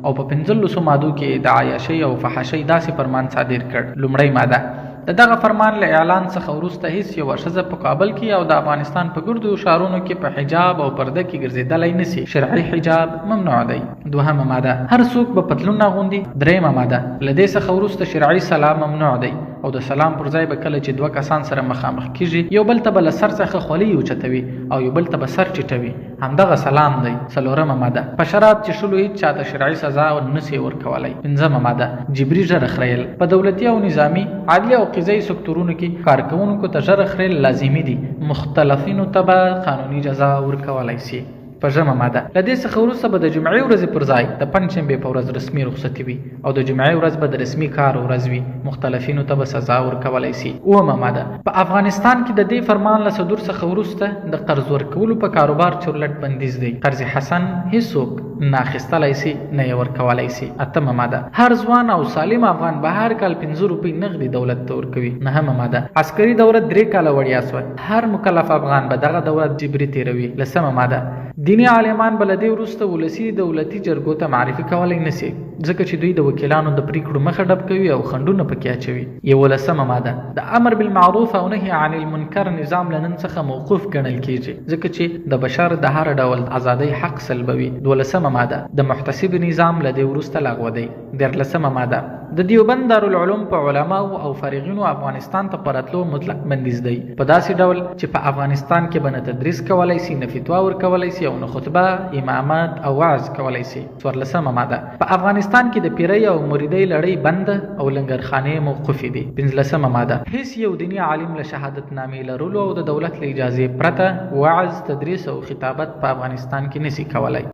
او په 15 مادو کې د عیاشۍ او فحاشۍ داسې فرمان صادر کړ. لومړی ماده: د دغه فرمان له اعلان څخه وروسته هیڅ یوه ښځه په کابل کې او د افغانستان په ګردو ښارونو کې په حجاب او پرده کې ګرځېدلی نشي. شرعي حجاب ممنوع دی. دوهمه ماده: هر څوک به پتلون اغوندي. دریمه ماده: له دې څخه وروسته شرعي سلام ممنوع دی او د سلام پر ځای به کله چې دوه کسان سره مخامخ کیږي یو بل ته به له سر څخه خولۍ اوچتوي او یو بل ته به سر ټیټوي، همدغه سلام دی. څلورمه ماده: په شراب څښلو هیڅ چاته شرعي سزا نشي ورکولی. پنځمه ماده: جبري ژر خریل. په دولتي او نظامي، عدلي او قضایي سکتورونو کې کارکوونکو ته ژر خریل لازمي دي. مختلفینو ته به قانوني جزا ورکولی شي. پنځمه ماده: له دې څخه وروسته به د جمعې ورځې پر ځای د پنجشنبې په ورځ رسمي رخصتي وي او د جمعې ورځ به د رسمي کار ورځ وي. مختلفینو ته به سزا ورکولی شي. اومه ماده: په افغانستان کې د دې فرمان له صدور څخه وروسته د قرض ورکولو په کاروبار چورلټ بندیز دی. قرض حسن هیڅوک نه اخیستلی شي نه یې ورکولی شي. اتمه ماده: هر ځوان او سالم افغان به هر کال 5 روپۍ نغدي دولت ته ورکوي. نهمه ماده: عسکري دوره 3 کاله وړیا شوه. هر مکلف افغان به دغه دوره جبري تیروي. لسمه ماده: دینی عالمان به له دې وروسته ولسي دولتي جرګو ته معرفي کولی نشي ځکه چې دوی د وکیلانو د پریکړو مخه ډب کوي او خنډونه پکې اچوي. 11مه ماده: د امر بالمعروف او نهي عن المنکر نظام له نن څخه موقوف ګڼل کیږي ځکه چې د بشر د هر ډول ازادۍ حق سلبوي. 12مه ماده: د محتسب نظام له دې وروسته لغوه دی. 13مه ماده: د دیوبند دارالعلوم په علماو او فارغینو افغانستان ته پرتلو مطلق بندیز دی په داسې ډول چې په افغانستان کې به نه تدریس کولی شي، نه فتوا ورکولی شي او نه خطبه، امامت او وعظ کولی شي. 14مه ماده: په افغانستان کې د پیرۍ او مریدۍ لړۍ بنده او لنګرخانې موقوفې دي. 15مه ماده: هیڅ یو دیني عالم له شهادت نامې لرلو او د دولت له اجازې پرته وعظ، تدریس او خطابت په افغانستان کې نشي کولی.